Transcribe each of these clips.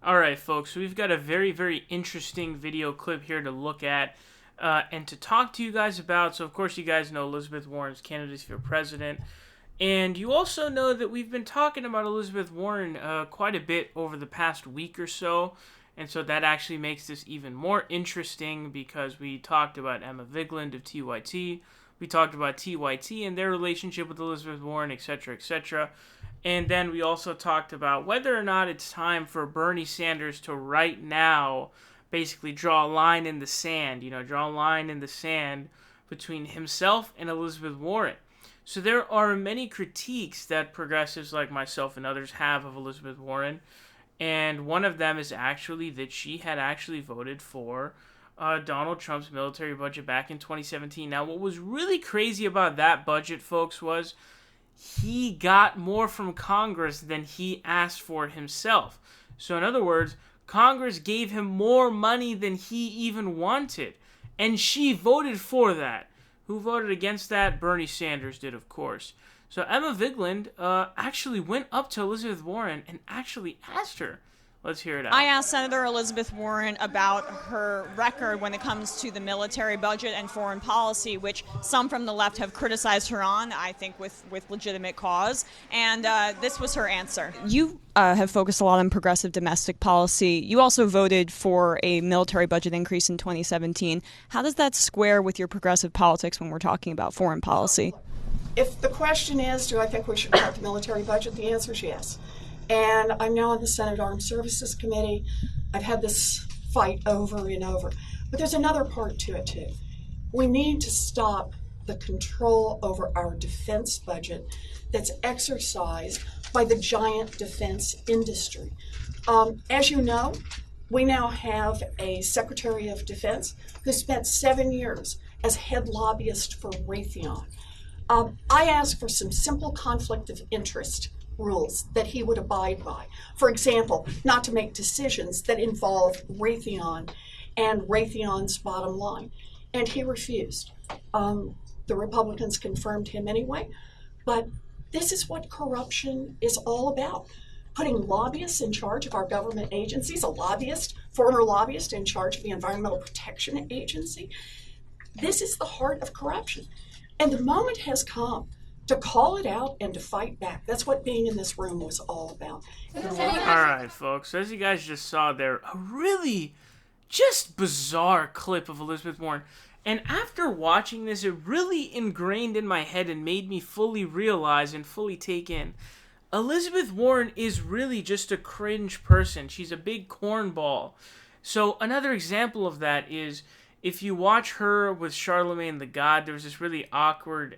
Alright, folks, so we've got a very, very interesting video clip here to look at and to talk to you guys about. So, of course, you guys know Elizabeth Warren's candidacy for president. And you also know that we've been talking about Elizabeth Warren quite a bit over the past week or so. And so that actually makes this even more interesting because we talked about Emma Vigeland of TYT. We talked about TYT and their relationship with Elizabeth Warren, etc., etc. And then we also talked about whether or not it's time for Bernie Sanders to right now basically draw a line in the sand, draw a line in the sand between himself and Elizabeth Warren. So there are many critiques that progressives like myself and others have of Elizabeth Warren. And one of them is actually that she had actually voted for Donald Trump's military budget back in 2017. Now, what was really crazy about that budget, folks, was he got more from Congress than he asked for himself. So, in other words, Congress gave him more money than he even wanted. And she voted for that. Who voted against that? Bernie Sanders did, of course. So Emma Vigeland actually went up to Elizabeth Warren and actually asked her. Let's hear it out. I asked Senator Elizabeth Warren about her record when it comes to the military budget and foreign policy, which some from the left have criticized her on, I think with legitimate cause. And this was her answer. You have focused a lot on progressive domestic policy. You also voted for a military budget increase in 2017. How does that square with your progressive politics when we're talking about foreign policy? If the question is, do I think we should cut the military budget, the answer is yes. And I'm now on the Senate Armed Services Committee. I've had this fight over and over. But there's another part to it, too. We need to stop the control over our defense budget that's exercised by the giant defense industry. As you know, we now have a Secretary of Defense who spent 7 years as head lobbyist for Raytheon. I asked for some simple conflict of interest rules that he would abide by. For example, not to make decisions that involve Raytheon and Raytheon's bottom line. And he refused. The Republicans confirmed him anyway. But this is what corruption is all about. Putting lobbyists in charge of our government agencies, a lobbyist, former lobbyist in charge of the Environmental Protection Agency. This is the heart of corruption. And the moment has come to call it out and to fight back. That's what being in this room was all about. Alright, folks, as you guys just saw there, a really just bizarre clip of Elizabeth Warren. And after watching this, it really ingrained in my head and made me fully realize and fully take in Elizabeth Warren is really just a cringe person. She's a big cornball. So another example of that is if you watch her with Charlemagne the God, there was this really awkward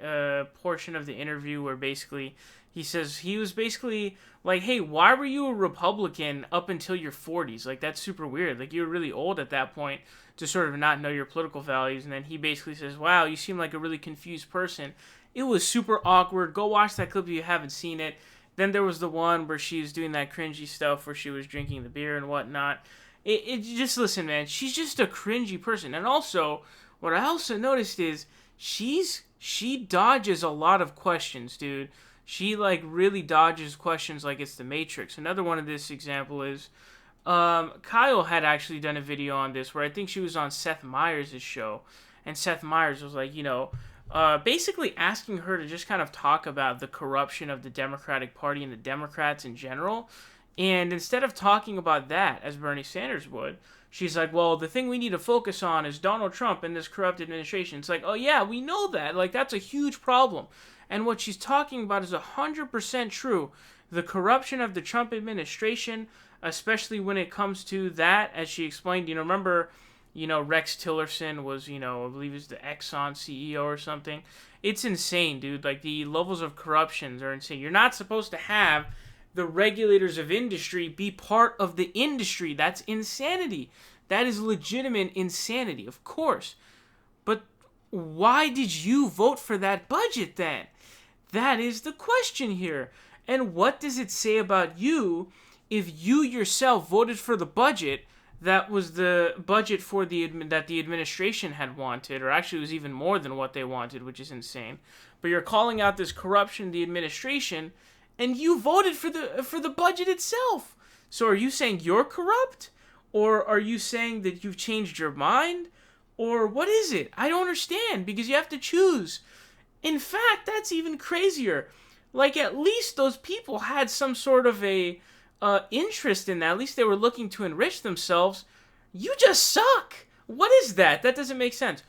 portion of the interview where basically he was basically like, hey, why were you a Republican up until your 40s? Like, that's super weird. Like, you were really old at that point to sort of not know your political values. And then he basically says, wow, you seem like a really confused person. It was super awkward. Go watch that clip if you haven't seen it. Then there was the one where she was doing that cringy stuff where she was drinking the beer and whatnot. Just listen, man. She's just a cringy person. And also, what I also noticed is she dodges a lot of questions, dude. She really dodges questions like it's the Matrix. Another one of this example is Kyle had actually done a video on this where I think she was on Seth Meyers' show, and Seth Meyers was like, basically asking her to just kind of talk about the corruption of the Democratic Party and the Democrats in general. And instead of talking about that, as Bernie Sanders would, she's like, well, the thing we need to focus on is Donald Trump and this corrupt administration. It's like, oh yeah, we know that. Like, that's a huge problem. And what she's talking about is 100% true. The corruption of the Trump administration, especially when it comes to that, as she explained, remember, Rex Tillerson was, I believe he's the Exxon CEO or something. It's insane, dude. Like, the levels of corruption are insane. You're not supposed to have the regulators of industry be part of the industry. That's insanity. That is legitimate insanity, of course. But why did you vote for that budget then? That is the question here. And what does it say about you if you yourself voted for the budget that was the budget for that the administration had wanted, or actually it was even more than what they wanted, which is insane. But you're calling out this corruption in the administration, and you voted for the budget itself. So are you saying you're corrupt? Or are you saying that you've changed your mind? Or what is it? I don't understand, because you have to choose. In fact, that's even crazier. Like, at least those people had some sort of a interest in that. At least they were looking to enrich themselves. You just suck. What is that? That doesn't make sense.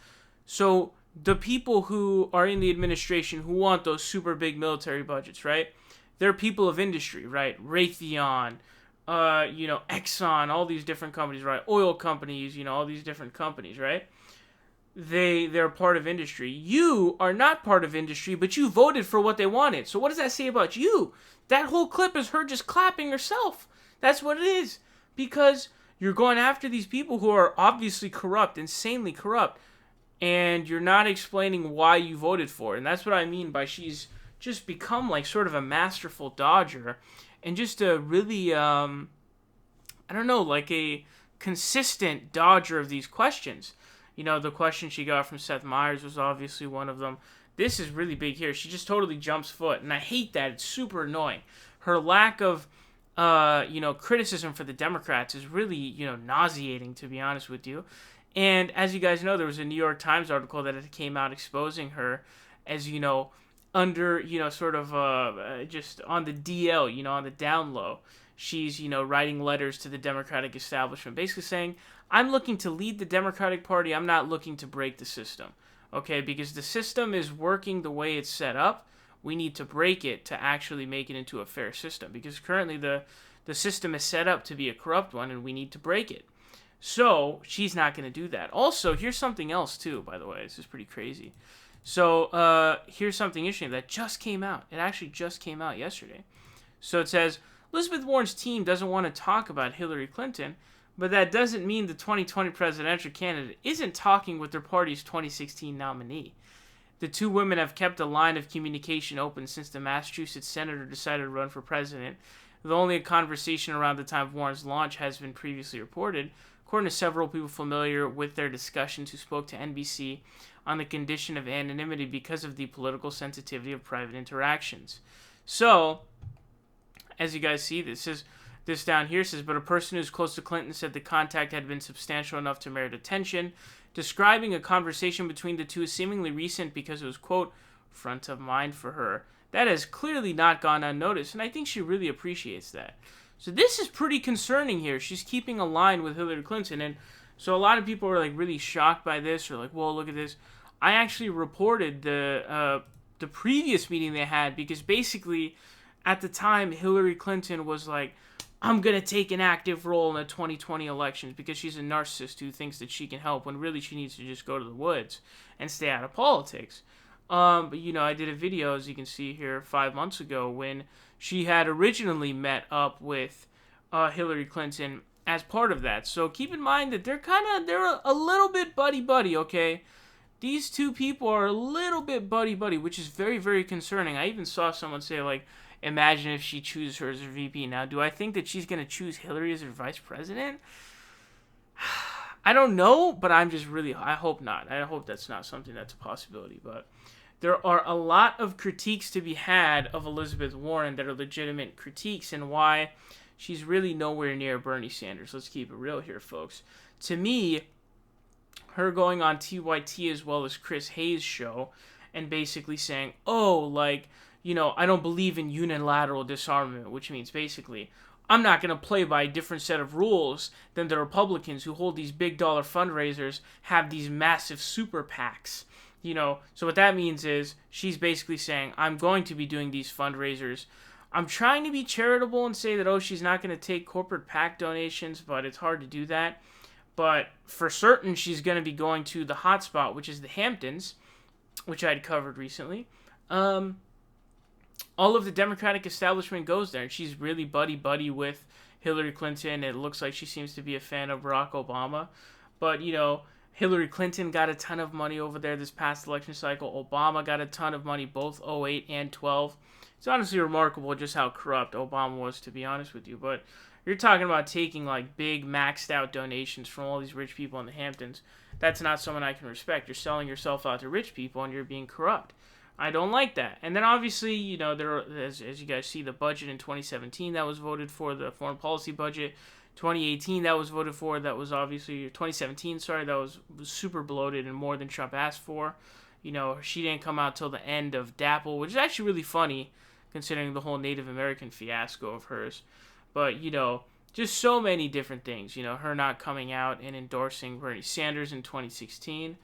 So the people who are in the administration who want those super big military budgets, right? They're people of industry, right? Raytheon, Exxon, all these different companies, right? Oil companies, all these different companies, right? They're part of industry. You are not part of industry, but you voted for what they wanted. So what does that say about you? That whole clip is her just clapping herself. That's what it is. Because you're going after these people who are obviously corrupt, insanely corrupt, and you're not explaining why you voted for it. And that's what I mean by she's just become like sort of a masterful dodger, and just a really, like a consistent dodger of these questions. The question she got from Seth Meyers was obviously one of them. This is really big here. She just totally jumps foot, and I hate that. It's super annoying. Her lack of, criticism for the Democrats is really, nauseating, to be honest with you. And as you guys know, there was a New York Times article that came out exposing her as, under, sort of just on the DL, on the down low. She's, writing letters to the Democratic establishment, basically saying, I'm looking to lead the Democratic Party. I'm not looking to break the system, okay? Because the system is working the way it's set up. We need to break it to actually make it into a fair system, because currently the system is set up to be a corrupt one, and we need to break it. So she's not going to do that. Also, here's something else too, by the way. This is pretty crazy. So here's something interesting that just came out. It actually just came out yesterday. So it says, Elizabeth Warren's team doesn't want to talk about Hillary Clinton, but that doesn't mean the 2020 presidential candidate isn't talking with their party's 2016 nominee. The two women have kept a line of communication open since the Massachusetts senator decided to run for president, though only a conversation around the time of Warren's launch has been previously reported, according to several people familiar with their discussions who spoke to NBC on the condition of anonymity because of the political sensitivity of private interactions. So, as you guys see, this down here says, but a person who's close to Clinton said the contact had been substantial enough to merit attention, describing a conversation between the two as seemingly recent because it was, quote, front of mind for her. That has clearly not gone unnoticed, and I think she really appreciates that. So this is pretty concerning here. She's keeping a line with Hillary Clinton, and so a lot of people are like really shocked by this, or like, whoa, look at this. I actually reported the previous meeting they had, because basically at the time Hillary Clinton was like, I'm going to take an active role in the 2020 elections, because she's a narcissist who thinks that she can help when really she needs to just go to the woods and stay out of politics. But, I did a video, as you can see here, 5 months ago when she had originally met up with Hillary Clinton as part of that. So keep in mind that they're a little bit buddy-buddy, okay? These two people are a little bit buddy-buddy, which is very, very concerning. I even saw someone say, like, imagine if she chooses her as her VP. Now, do I think that she's going to choose Hillary as her vice president? I don't know, but I hope not. I hope that's not something that's a possibility. But there are a lot of critiques to be had of Elizabeth Warren that are legitimate critiques, and why she's really nowhere near Bernie Sanders. Let's keep it real here, folks. To me, her going on TYT as well as Chris Hayes' show and basically saying, I don't believe in unilateral disarmament, which means basically, I'm not going to play by a different set of rules than the Republicans who hold these big dollar fundraisers, have these massive super PACs. So what that means is she's basically saying, I'm going to be doing these fundraisers. I'm trying to be charitable and say that, she's not going to take corporate PAC donations, but it's hard to do that. But for certain, she's going to be going to the hotspot, which is the Hamptons, which I'd covered recently. All of the Democratic establishment goes there, and she's really buddy-buddy with Hillary Clinton. It looks like she seems to be a fan of Barack Obama. But, Hillary Clinton got a ton of money over there this past election cycle. Obama got a ton of money, both 2008 and 2012. It's honestly remarkable just how corrupt Obama was, to be honest with you. But you're talking about taking, like, big, maxed-out donations from all these rich people in the Hamptons. That's not someone I can respect. You're selling yourself out to rich people, and you're being corrupt. I don't like that. And then obviously, you know, there are, as you guys see, the budget in 2017 that was voted for, the foreign policy budget. 2018 that was voted for, that was obviously 2017, sorry, that was super bloated and more than Trump asked for. You know, she didn't come out till the end of DAPL, which is actually really funny considering the whole Native American fiasco of hers. But, you know, just so many different things. You know, her not coming out and endorsing Bernie Sanders in 2016,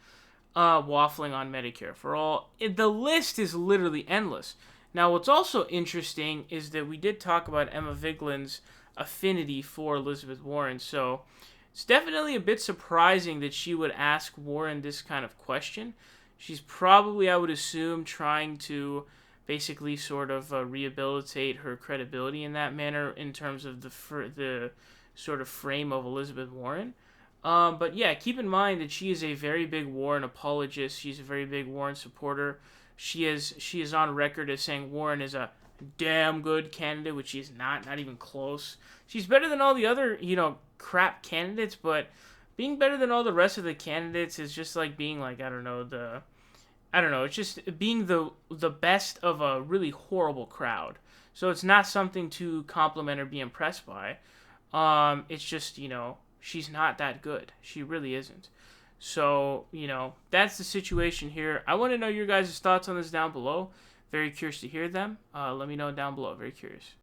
waffling on Medicare for all. The list is literally endless. Now, what's also interesting is that we did talk about Emma Vigeland's affinity for Elizabeth Warren, so it's definitely a bit surprising that she would ask Warren this kind of question. She's probably, I would assume, trying to basically sort of rehabilitate her credibility in that manner in terms of the sort of frame of Elizabeth Warren. But yeah, keep in mind that she is a very big Warren apologist. She's a very big Warren supporter. She is on record as saying Warren is a damn good candidate, which she's not even close. She's better than all the other, you know, crap candidates, but being better than all the rest of the candidates is just like being like, I don't know, it's just being the best of a really horrible crowd. So it's not something to compliment or be impressed by. It's just, you know, she's not that good. She really isn't. So, you know, that's the situation here. I want to know your guys' thoughts on this down below. Very curious to hear them. Let me know down below. Very curious.